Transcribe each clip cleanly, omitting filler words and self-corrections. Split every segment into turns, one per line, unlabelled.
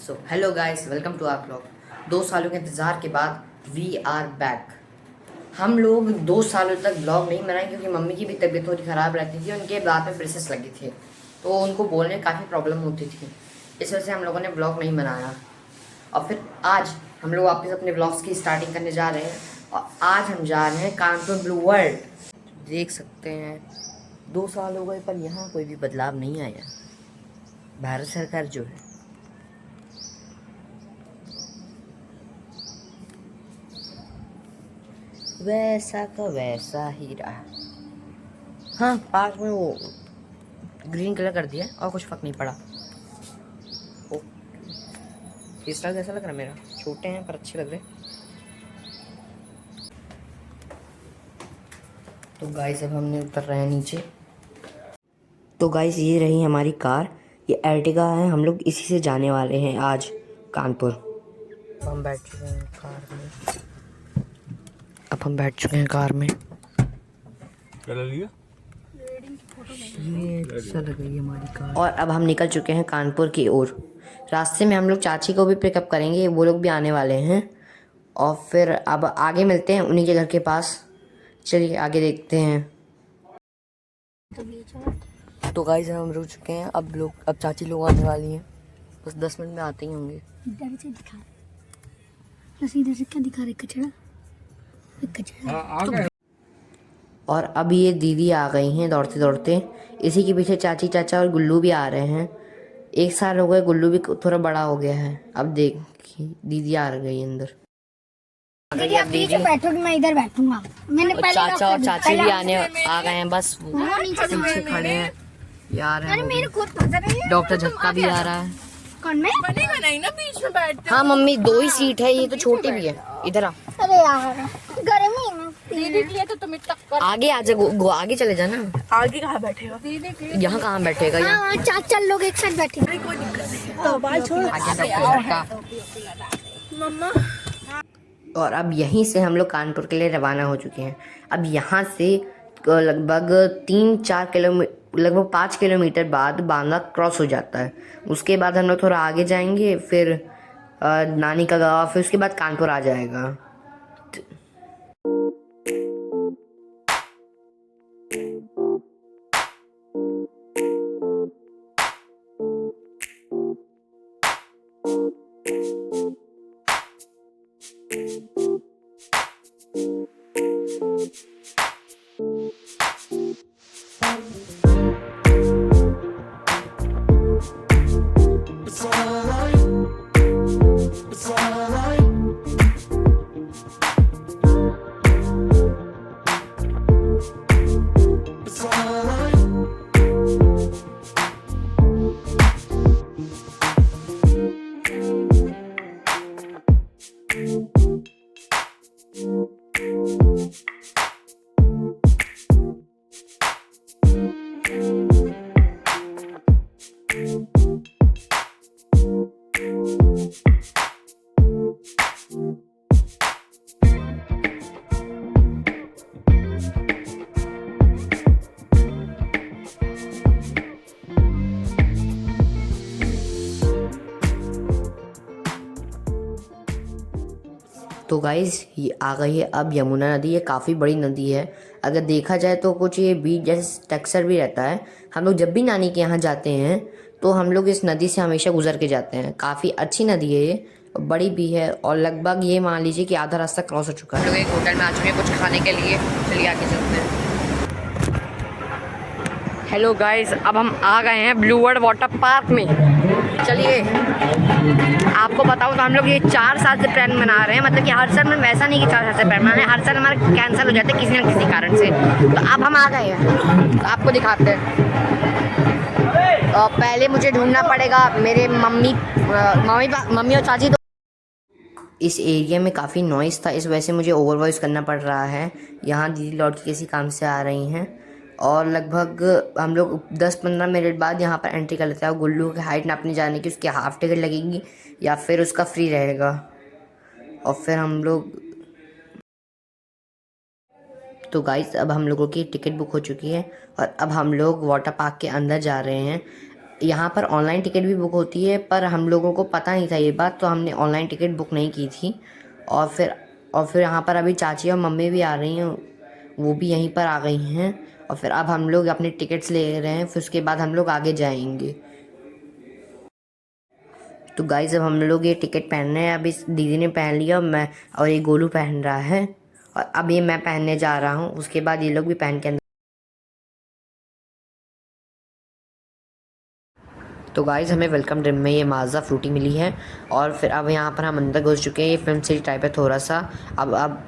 So hello guys, welcome to our blog. 2 सालों के इंतज़ार के बाद वी आर बैक। हम लोग 2 सालों तक ब्लॉग नहीं बनाए क्योंकि मम्मी की भी तबीयत थोड़ी ख़राब रहती थी। उनके दांत में ब्रेसेस लगी थी तो उनको बोलने में काफ़ी प्रॉब्लम होती थी। इस वजह से हम लोगों ने ब्लॉग नहीं बनाया। और फिर आज हम लोग वापस अपने ब्लॉग्स की स्टार्टिंग करने जा रहे हैं। और आज हम जा रहे हैं कानपुर ब्लू वर्ल्ड। देख सकते हैं 2 साल हो गए पर यहाँ कोई भी बदलाव नहीं आया। भारत सरकार जो है वैसा का वैसा ही रहा। हाँ, पार्क में वो ग्रीन कलर कर दिया और कुछ फर्क नहीं पड़ा। ओ, हेयर स्टाइल कैसा लग रहा है मेरा? छोटे हैं पर अच्छे लग रहे। तो गाइस अब हमने उतर रहे हैं नीचे। तो गाइस ये रही हमारी कार। ये अर्टिगा है। हम लोग इसी से जाने वाले हैं आज कानपुर। हम बैठ चुके हैं कार में। ये अच्छा लग रही है हमारी कार। और अब हम निकल चुके हैं कानपुर की ओर। रास्ते में हम लोग चाची को भी पिकअप करेंगे, वो लोग भी आने वाले हैं। और फिर अब आगे मिलते हैं उन्हीं के घर के पास। चलिए आगे देखते हैं। तो गाइस हम रुक चुके हैं। अब चाची लोग आने वाली हैं। बस 10 मिनट में आते ही होंगे।
इधर से दिखा इधर से क्या दिखा रहे? कचरा कचरा।
और अब ये दीदी आ गई हैं दौड़ते दौड़ते। इसी के पीछे चाची चाचा और गुल्लू भी आ रहे हैं। 1 साल हो गए, गुल्लू भी थोड़ा बड़ा हो गया है। अब देखिए दीदी आ गई अंदर।
दीदी आप पीछे बैठो, मैं इधर बैठूंगा। मैंने पहले
चाचा और चाची भी आ गए हैं। बस पीछे खड़े हैं यार।
मेरे खुद पसंद है।
डॉक्टर झटका भी आ रहा है।
कौन मैं?
बनेगा नहीं ना बीच में बैठते।
हाँ मम्मी, 2 ही सीट है, ये तो छोटी भी है। इधर आ।
अरे यार गर्मी में
दीदी के लिए तो तुम टक्कर।
आगे आ जा, आगे चले जाना।
आगे कहाँ बैठेगा दीदी के?
यहाँ कहाँ बैठेगा? यहाँ
हाँ, चाचा लोग एक साथ बैठे।
कोई दिक्कत नहीं। तो बाल छोड़
आगे डॉक्टर झटका।
मम्मा।
और अब यहीं से हम लोग कानपुर के लिए रवाना हो चुके हैं। अब यहाँ से लगभग 3-4 किलोमीटर, लगभग 5 किलोमीटर बाद बांदा क्रॉस हो जाता है। उसके बाद हम लोग थोड़ा आगे जाएंगे, फिर नानी का गाँव, फिर उसके बाद कानपुर आ जाएगा। तो गाइज़ ये आ गई है अब यमुना नदी। ये काफ़ी बड़ी नदी है। अगर देखा जाए तो कुछ ये बीच जैसे टेक्सचर भी रहता है। हम लोग जब भी नानी के यहाँ जाते हैं तो हम लोग इस नदी से हमेशा गुजर के जाते हैं। काफ़ी अच्छी नदी है ये, बड़ी भी है। और लगभग ये मान लीजिए कि आधा रास्ता क्रॉस हो चुका है। हम लोग एक होटल में आ चुके हैं कुछ खाने के लिए। चलिए आगे चलते हैं। हेलो गाइस, अब हम आ गए हैं ब्लू वर्ल्ड वाटर पार्क में। चलिए आपको बताऊँ तो हम लोग ये 4 साल से प्लान बना रहे हैं। मतलब कि हर साल में वैसा नहीं कि 4 साल से प्लान बना रहे हैं, हर साल हमारा कैंसिल हो जाता है किसी न किसी कारण से। तो अब हम आ गए हैं, तो आपको दिखाते हैं। पहले मुझे ढूंढना पड़ेगा मेरे मम्मी और चाची। तो इस एरिया में काफ़ी नॉइज़ था, इस वजह से मुझे ओवर वॉइस करना पड़ रहा है। यहाँ दीदी लौट के किसी काम से आ रही हैं और लगभग हम लोग 10-15 मिनट बाद यहाँ पर एंट्री कर लेते हैं। गुल्लू की हाइट नापने जाने की उसकी हाफ़ टिकट लगेगी या फिर उसका फ्री रहेगा। और फिर हम लोग तो गाइस अब हम लोगों की टिकट बुक हो चुकी है और अब हम लोग वाटर पार्क के अंदर जा रहे हैं। यहाँ पर ऑनलाइन टिकट भी बुक होती है, पर हम लोगों को पता नहीं था ये बात, तो हमने ऑनलाइन टिकट बुक नहीं की थी। और फिर यहाँ पर अभी चाची और मम्मी भी आ रही हैं, वो भी यहीं पर आ गई हैं। और फिर अब हम लोग अपने टिकट्स ले रहे हैं, फिर उसके बाद हम लोग आगे जाएंगे। तो गाइस अब हम लोग ये टिकट पहन रहे हैं। अभी दीदी ने पहन लिया और ये गोलू पहन रहा है, और अब ये मैं पहनने जा रहा हूँ। उसके बाद ये लोग भी पहन के अंदर। तो गाइस हमें वेलकम ड्रिंक में ये माज़ा फ्रूटी मिली है, और फिर अब यहाँ पर हम अंदर घुस चुके हैं। ये फिल्म सिटी टाइप है थोड़ा सा। अब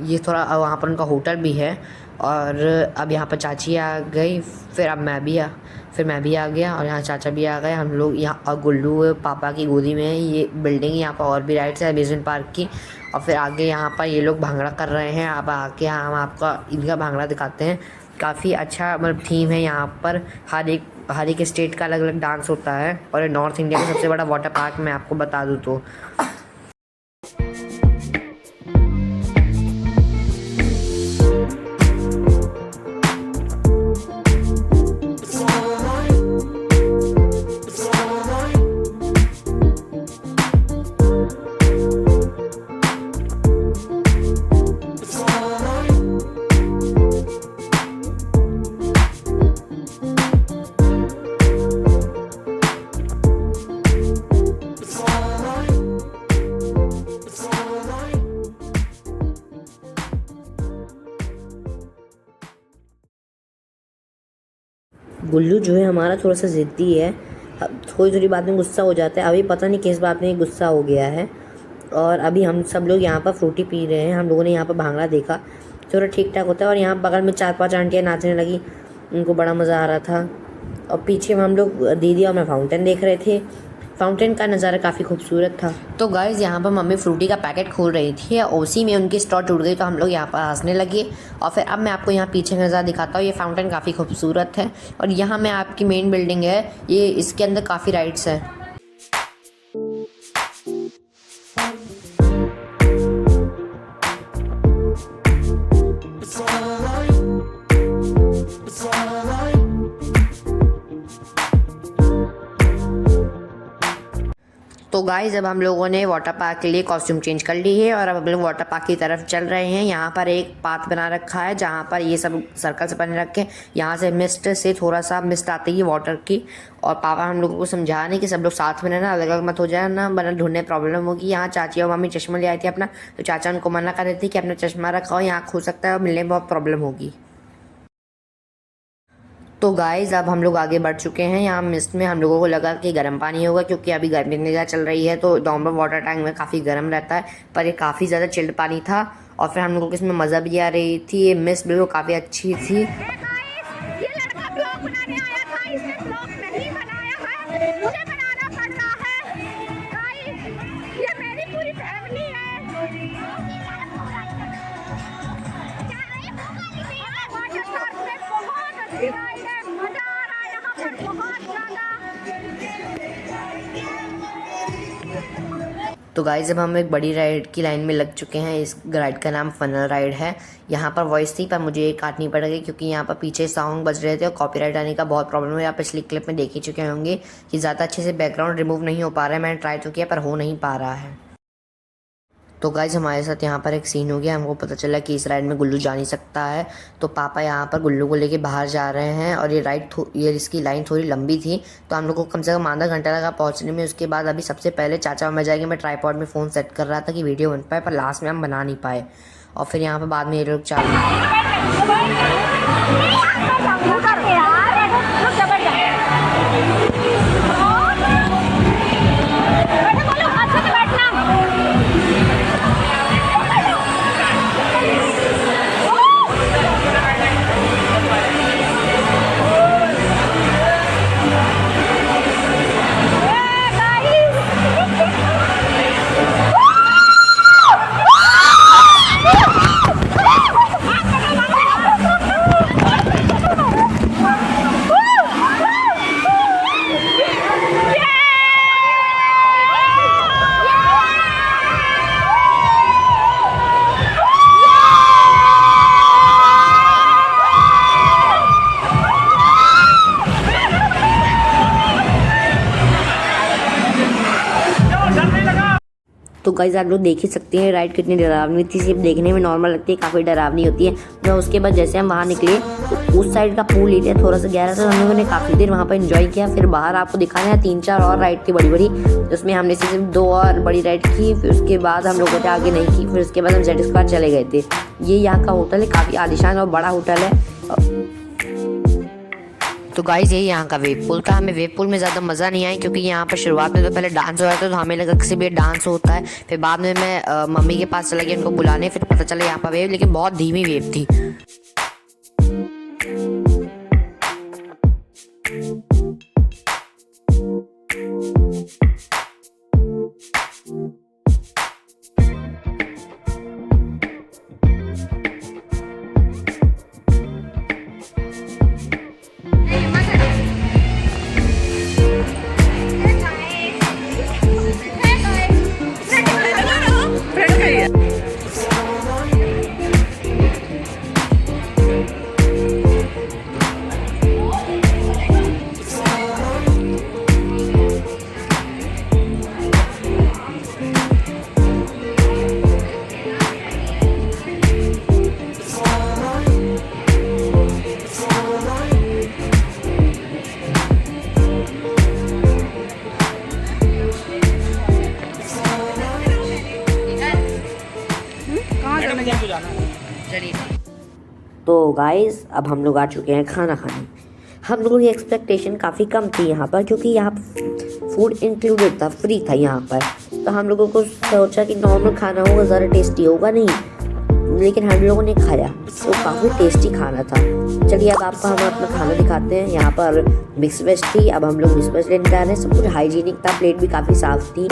ये थोड़ा वहाँ पर उनका होटल भी है। और अब यहाँ पर चाची आ गई, फिर मैं भी आ गया, और यहाँ चाचा भी आ गए। हम लोग यहाँ, और गुल्लू पापा की गोदी में है। ये बिल्डिंग यहाँ पर और भी राइड्स है अम्यूज़मेंट पार्क की। और फिर आगे यहाँ पर ये लोग भांगड़ा कर रहे हैं। अब आके हम आपका इनका भांगड़ा दिखाते हैं। काफ़ी अच्छा मतलब थीम है यहाँ पर। हर एक स्टेट का अलग अलग डांस होता है, और ये नॉर्थ इंडिया का सबसे बड़ा वाटर पार्क मैं आपको बता दूँ तो। गुल्लू जो है हमारा थोड़ा सा ज़िद्दी है, थोड़ी बात में गुस्सा हो जाता है। अभी पता नहीं किस बात में गुस्सा हो गया है। और अभी हम सब लोग यहाँ पर फ्रूटी पी रहे हैं। हम लोगों ने यहाँ पर भांगड़ा देखा, थोड़ा ठीक ठाक होता है। और यहाँ बगल में 4-5 आंटियाँ नाचने लगी, उनको बड़ा मज़ा आ रहा था। और पीछे हम लोग दीदी और मैं फाउंटेन देख रहे थे। फाउंटेन का नज़ारा काफ़ी खूबसूरत था। तो गाइज़ यहाँ पर मम्मी फ्रूटी का पैकेट खोल रही थी, उसी में उनकी स्टॉल टूट गई, तो हम लोग यहाँ पर हंसने लगे। और फिर अब मैं आपको यहाँ पीछे नज़ारा दिखाता हूँ। ये फाउंटेन काफ़ी खूबसूरत है, और यहाँ में आपकी मेन बिल्डिंग है। ये इसके अंदर काफ़ी राइड्स हैं। तो गाइस अब हम लोगों ने वाटर पार्क के लिए कॉस्ट्यूम चेंज कर ली है, और अब हम लोग वाटर पार्क की तरफ चल रहे हैं। यहाँ पर एक पाथ बना रखा है, जहाँ पर ये सब सर्कल्स बने रखे हैं। यहाँ से मिस्ट से थोड़ा सा मिस्ट आती है वाटर की। और पापा हम लोगों को समझा नहीं कि सब लोग साथ में रहना, अलग अलग मत हो जाए ना, वरना ढूंढने प्रॉब्लम होगी। यहाँ चाची और मम्मी चश्मा ले आई थी अपना, तो चाचा उनको मना कर रहे थे कि अपना चश्मा रखाओ, यहाँ खो सकता है और मिलने में बहुत प्रॉब्लम होगी। तो गाइज़ अब हम लोग आगे बढ़ चुके हैं। यहाँ मिस्ट में हम लोगों को लगा कि गर्म पानी होगा, क्योंकि अभी गर्मी ज़्यादा चल रही है, तो नॉर्मल वाटर टैंक में काफ़ी गर्म रहता है, पर ये काफ़ी ज़्यादा चिल्ड पानी था। और फिर हम लोगों को इसमें मज़ा भी आ रही थी। ये मिस्ट बिल्कुल काफ़ी अच्छी थी। तो गाइस अब हम एक बड़ी राइड की लाइन में लग चुके हैं। इस राइड का नाम फनल राइड है। यहाँ पर वॉइस थी, पर मुझे काटनी पड़ गई, क्योंकि यहाँ पर पीछे सॉन्ग बज रहे थे और कॉपीराइट आने का बहुत प्रॉब्लम है। आप पिछली क्लिप में देख ही चुके होंगे कि ज़्यादा अच्छे से बैकग्राउंड रिमूव नहीं हो पा रहा है। मैंने ट्राई तो किया, पर हो नहीं पा रहा है। तो गाइज हमारे साथ यहाँ पर एक सीन हो गया। हमको पता चला कि इस राइड में गुल्लू जा नहीं सकता है, तो पापा यहाँ पर गुल्लू को लेके बाहर जा रहे हैं। और ये इसकी लाइन थोड़ी लंबी थी, तो हम लोग को कम से कम आधा घंटा लगा पहुँचने में। उसके बाद अभी सबसे पहले चाचा और मैं जाएंगे। मैं ट्राईपॉड में फ़ोन सेट कर रहा था कि वीडियो बन पाए, पर लास्ट में हम बना नहीं पाए। और फिर यहाँ पर बाद में ये लोग तो गाइस आप लोग देख ही सकते हैं राइड कितनी डरावनी थी। सिर्फ देखने में नॉर्मल लगती है, काफ़ी डरावनी होती है। तो उसके बाद जैसे हम वहाँ निकले तो उस साइड का पूल एरिया थोड़ा सा गहरा था, तो हम लोगों ने काफ़ी देर वहाँ पर एंजॉय किया। फिर बाहर आपको दिखाना है 3-4 और राइड थी बड़ी बड़ी, उसमें हमने सिर्फ 2 और बड़ी राइड की। फिर उसके बाद हम लोगों ने आगे नहीं की। फिर उसके बाद हम जेड स्क्वायर चले गए थे। ये यहाँ का होटल है, काफ़ी आलीशान और बड़ा होटल है। तो गाइस यही यहाँ का वेव पूल था। हमें वेव पूल में ज़्यादा मज़ा नहीं आया, क्योंकि यहाँ पर शुरुआत में तो पहले डांस हो रहा था, तो हमें लगा किसी भी डांस होता है। फिर बाद में मैं मम्मी के पास चला गया उनको बुलाने, फिर पता चला यहाँ पर वेव, लेकिन बहुत धीमी वेव थी। तो गाइस अब हम लोग आ चुके हैं खाना खाने। हम लोगों की एक्सपेक्टेशन काफ़ी कम थी यहाँ पर, क्योंकि यहाँ फूड इंक्लूडेड था, फ्री था यहाँ पर। तो हम लोगों को सोचा कि नॉर्मल खाना होगा, ज़्यादा टेस्टी होगा नहीं, लेकिन हम लोगों ने खाया तो काफ़ी टेस्टी खाना था। चलिए अब आपको हम अपना खाना दिखाते हैं। यहाँ पर मिक्स वेज थी, अब हम लोग मिक्स वेज लेने जा रहे हैं। सब कुछ हाइजीनिक था, प्लेट भी काफ़ी साफ़ थी।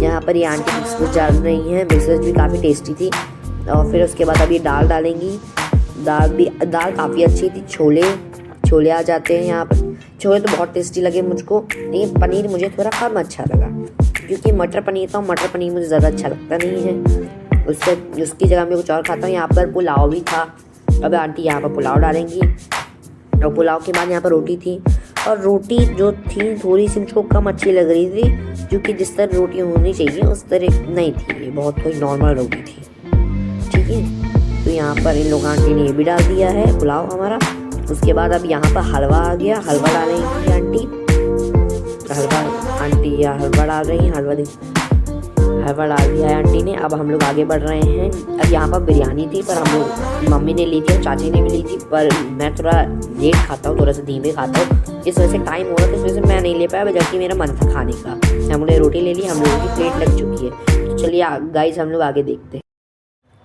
यहाँ पर ये आंटी मिक्स वेज डाल रही हैं, मिक्स वेज भी काफ़ी टेस्टी थी। और फिर उसके बाद अब ये दाल डालेंगी। दाल काफ़ी अच्छी थी। छोले आ जाते हैं यहाँ पर। छोले तो बहुत टेस्टी लगे मुझको, लेकिन पनीर मुझे थोड़ा कम अच्छा लगा, क्योंकि मटर पनीर था, मटर पनीर मुझे ज़्यादा अच्छा लगता नहीं है। उसकी जगह मैं कुछ और खाता हूँ। यहाँ पर पुलाव भी था। अब आंटी यहाँ पर पुलाव डालेंगी, और पुलाव के बाद यहाँ पर रोटी थी। और रोटी जो थी थोड़ी सी मुझको कम अच्छी लग रही थी, क्योंकि जिस तरह रोटी होनी चाहिए उस तरह नहीं थी, ये बहुत कोई नॉर्मल रोटी थी। ठीक है, तो यहाँ पर इन लोग आंटी ने ये भी डाल दिया है पुलाव हमारा। उसके बाद अब यहाँ पर हलवा आ गया, हलवा डालेंगी आंटी। हलवा डाल रही हैं, हलवा डाल दिया है आंटी ने। अब हम लोग आगे बढ़ रहे हैं। अब यहाँ पर बिरयानी थी, पर हम लोग मम्मी ने ली थी और चाची ने भी ली थी, पर मैं थोड़ा लेट खाता हूँ, थोड़ा सा धीमे खाता हूँ, इस वजह से टाइम हो रहा था, इस वजह से मैं नहीं ले पाया, जबकि मेरा मन था खाने का। हम लोग ने रोटी ले ली, हम लोगों की प्लेट लग चुकी है। तो चलिए गाइस हम लोग आगे देखते हैं।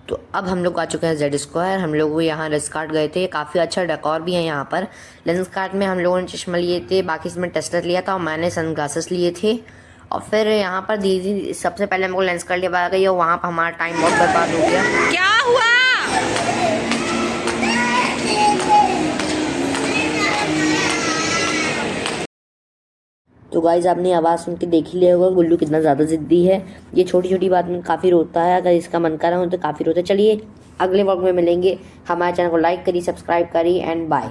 तो अब हम लोग आ चुके हैं जेड स्क्वायर। हम लोग यहाँ लेंसकार्ट गए थे, काफ़ी अच्छा डेकोर भी है यहाँ पर। लेंसकार्ट में हम लोगों ने चश्मा लिए थे, बाकी इसमें टेस्टर लिया था, और मैंने सनग्लासेस लिए थे। और फिर यहाँ पर दीदी सबसे पहले हमको लेंसकार्ट लेकर आ गई, और वहाँ पर हमारा टाइम बहुत बर्बाद हो गया।
क्या हुआ?
तो गाइस आपने आवाज़ सुन के देख ही लिया होगा गुल्लू कितना ज़्यादा ज़िद्दी है। ये छोटी छोटी बात में काफ़ी रोता है, अगर इसका मन करा हो तो काफ़ी रोता है। चलिए अगले व्लॉग में मिलेंगे। हमारे चैनल को लाइक करिए, सब्सक्राइब करिए, एंड बाय।